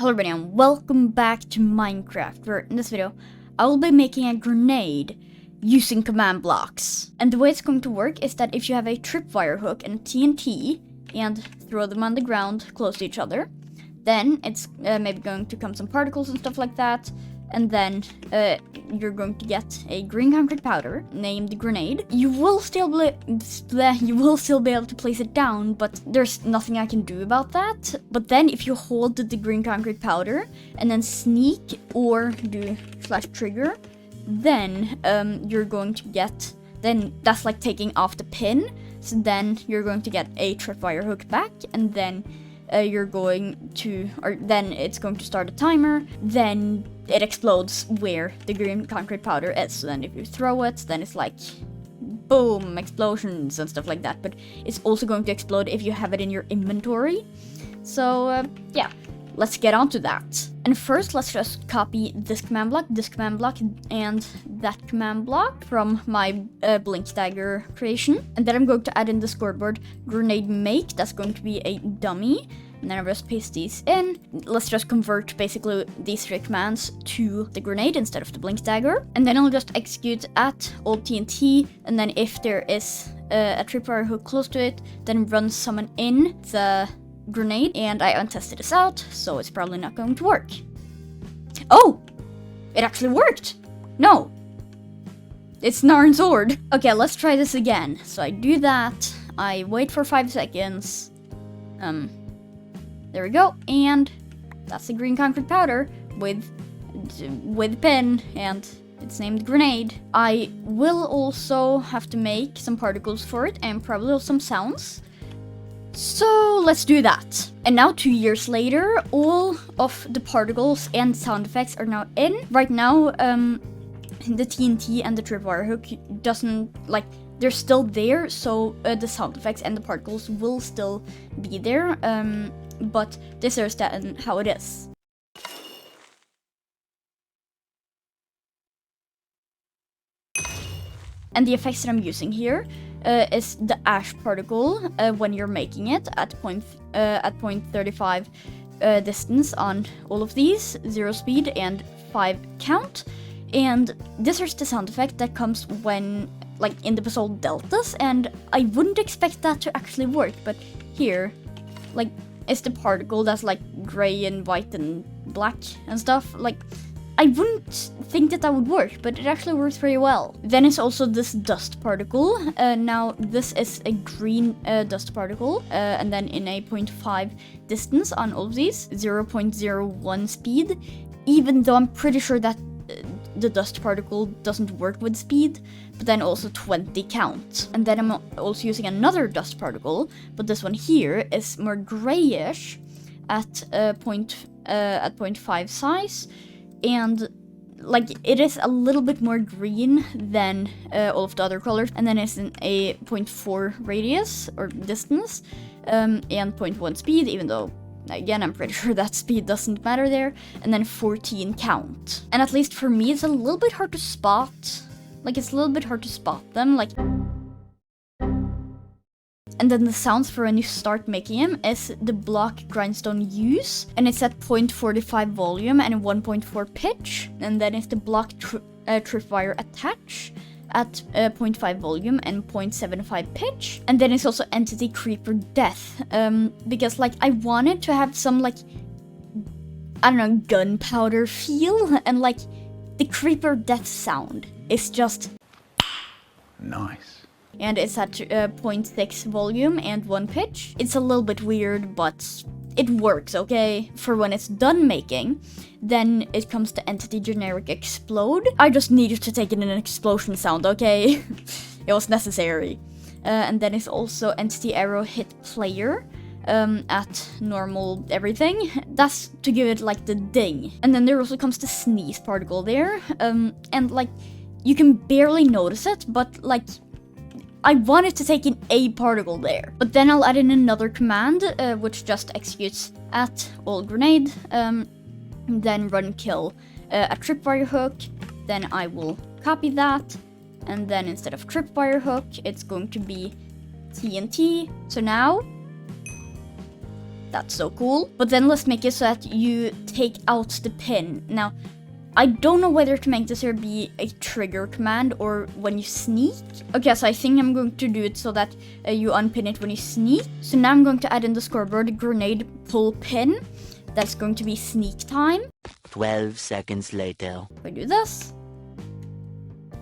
Hello everybody and welcome back to Minecraft, where in this video I will be making a grenade using command blocks. And the way it's going to work is that if you have a tripwire hook and TNT and throw them on the ground close to each other, then it's maybe going to come some particles and stuff like that, and then you're going to get a green concrete powder named grenade. You will still be able to place it down, but there's nothing I can do about that. But then if you hold the green concrete powder and then sneak or do /trigger, then you're going to get, then that's like taking off the pin. So then you're going to get a tripwire hook back, and then you're going to, or then it's going to start a timer. Then it explodes where the green concrete powder is. So then if you throw it, then it's like boom, explosions and stuff like that. But it's also going to explode if you have it in your inventory. So yeah, let's get on to that. And first, let's just copy this command block, and that command block from my blink dagger creation. And then I'm going to add in the scoreboard grenade make. That's going to be a dummy. And then I'll just paste these in. Let's just convert basically these three commands to the grenade instead of the blink dagger. And then I'll just execute at old TNT. And then if there is a tripwire hook close to it, then run summon in the grenade. And I untested this out, so it's probably not going to work. Oh! It actually worked! No! It's Narn sword. Okay, let's try this again. So I do that. I wait for 5 seconds. There we go, and that's the green concrete powder with pin, and it's named grenade. I will also have to make some particles for it and probably some sounds. So let's do that. And now 2 years later, all of the particles and sound effects are now in. Right now, the TNT and the tripwire hook doesn't, like, they're still there, so the sound effects and the particles will still be there. But this is how it is. And the effects that I'm using here is the ash particle when you're making it at 0.35 distance on all of these, 0 speed and 5 count. And this is the sound effect that comes when, like, in the basalt deltas, and I wouldn't expect that to actually work, but here, like, it's the particle that's like gray and white and black and stuff. Like, I wouldn't think that would work, but it actually works very well. Then it's also this dust particle. Now this is a green dust particle, and then in a 0.5 distance on all of these, 0.01 speed, even though I'm pretty sure that the dust particle doesn't work with speed, but then also 20 count. And then I'm also using another dust particle, but this one here is more grayish at 0.5 size, and like it is a little bit more green than all of the other colors. And then it's in a 0.4 radius or distance, and 0.1 speed, even though again, I'm pretty sure that speed doesn't matter there. And then 14 count. And at least for me, it's a little bit hard to spot. Like, it's a little bit hard to spot them. Like, and then the sounds for when you start making them is the block grindstone use. And it's at 0.45 volume and 1.4 pitch. And then it's the block tripwire attach at 0.5 volume and 0.75 pitch. And then it's also entity creeper death, because like I wanted to have some, like, I don't know, gunpowder feel, and like the creeper death sound is just nice. And it's at 0.6 volume and 1 pitch. It's a little bit weird, but it works, okay? For when it's done making, then it comes to entity generic explode. I just needed to take in an explosion sound, okay? It was necessary. And then it's also entity arrow hit player at normal everything. That's to give it like the ding. And then there also comes the sneeze particle there. And like, you can barely notice it, but like, I wanted to take in a particle there. But then I'll add in another command, which just executes at all grenade, then run kill a tripwire hook. Then I will copy that, and then instead of tripwire hook, it's going to be TNT. So now That's so cool. But then let's make it so that you take out the pin. Now, I don't know whether to make this here be a trigger command or when you sneak. Okay, so I think I'm going to do it so that you unpin it when you sneak. So now I'm going to add in the scoreboard grenade pull pin. That's going to be sneak time. 12 seconds later. If I do this,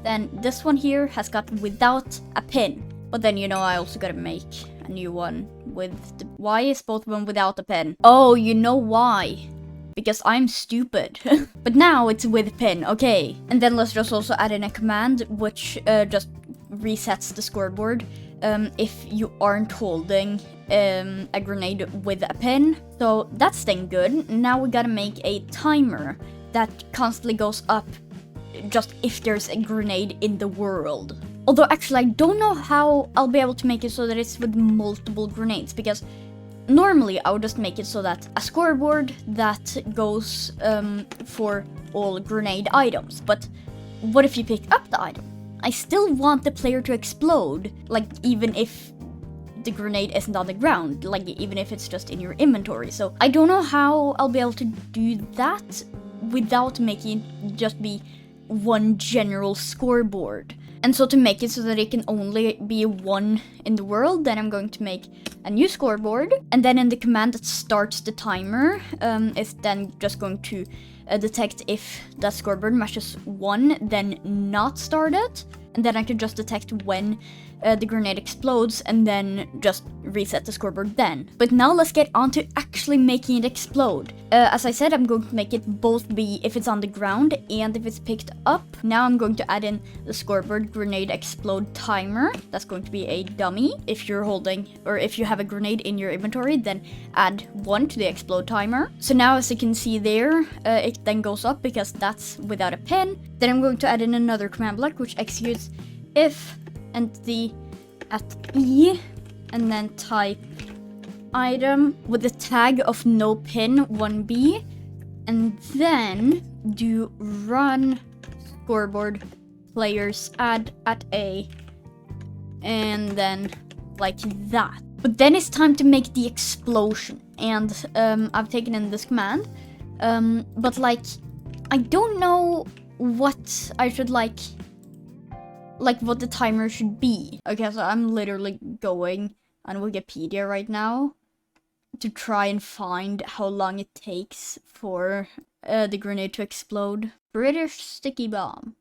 then this one here has got without a pin. But then, you know, I also gotta make a new one with the... Why is both of them without a pin? Oh, you know why? Because I'm stupid. But now it's with pin, okay. And then let's just also add in a command which just resets the scoreboard if you aren't holding a grenade with a pin. So that's staying good. Now we gotta make a timer that constantly goes up just if there's a grenade in the world. Although actually I don't know how I'll be able to make it so that it's with multiple grenades, because normally I would just make it so that a scoreboard that goes for all grenade items. But what if you pick up the item? I still want the player to explode, like even if the grenade isn't on the ground, like even if it's just in your inventory. So I don't know how I'll be able to do that without making it just be one general scoreboard. And so to make it so that it can only be one in the world, then I'm going to make a new scoreboard. And then in the command that starts the timer, it's then just going to detect if that scoreboard matches 1, then not start it. And then I can just detect when the grenade explodes and then just reset the scoreboard then. But now let's get on to actually making it explode. As I said, I'm going to make it both be if it's on the ground and if it's picked up. Now I'm going to add in the scoreboard grenade explode timer. That's going to be a dummy. If you're holding, or if you have a grenade in your inventory, then add 1 to the explode timer. So now as you can see there, it then goes up because that's without a pin. Then I'm going to add in another command block which executes if entity at E and then type item with the tag of no pin 1B, and then do run scoreboard players add at A, and then like that. But then it's time to make the explosion, and I've taken in this command, but like I don't know what I should like what the timer should be. Okay, so I'm literally going on Wikipedia right now to try and find how long it takes for the grenade to explode. British sticky bomb.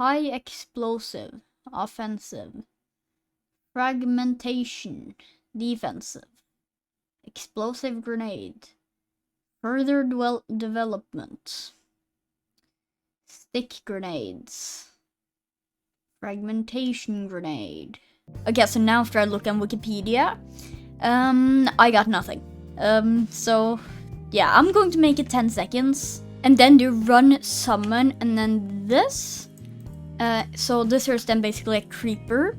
High explosive. Offensive. Fragmentation. Defensive. Explosive grenade. Further development. Stick grenades. Fragmentation grenade. Okay, so now after I look on Wikipedia, I got nothing. So yeah, I'm going to make it 10 seconds and then do run summon and then this. So this is then basically a creeper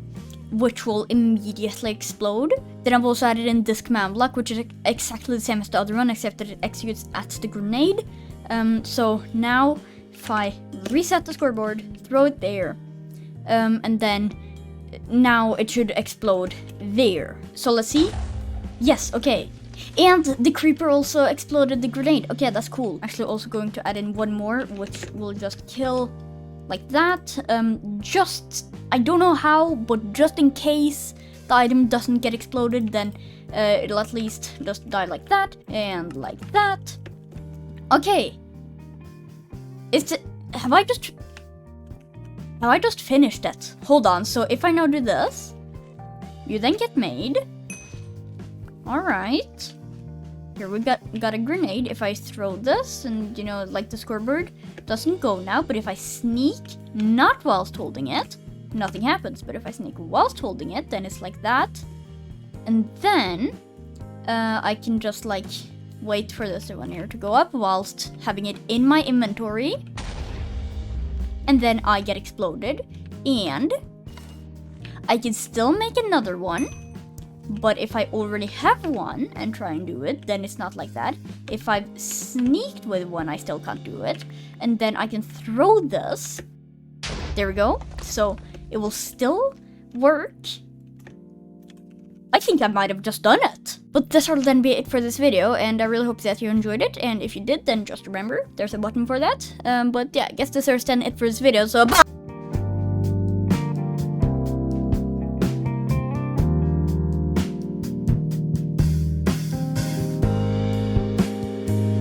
which will immediately explode. Then I've also added in this command block, which is exactly the same as the other one, except that it executes at the grenade. So now if I reset the scoreboard, throw it there, and then now it should explode there. So let's see. Yes, okay. And the creeper also exploded the grenade. Okay, that's cool. Actually also going to add in one more, which will just kill like that. I don't know how, but just in case the item doesn't get exploded, then it'll at least just die like that and like that. Okay. Have I just finished it? Hold on, so if I now do this, you then get made. Alright. Here we got a grenade. If I throw this and, you know, like the scoreboard doesn't go now, but if I sneak not whilst holding it, nothing happens. But if I sneak whilst holding it, then it's like that. And then I can just like wait for this one here to go up whilst having it in my inventory. And then I get exploded, and I can still make another one, but if I already have one and try and do it, then it's not like that. If I've sneaked with one, I still can't do it, and then I can throw this. There we go. So it will still work. Like think I might have just done it. But this will then be it for this video, and I really hope that you enjoyed it, and if you did, then just remember, there's a button for that. But yeah, I guess this is then it for this video, so bye!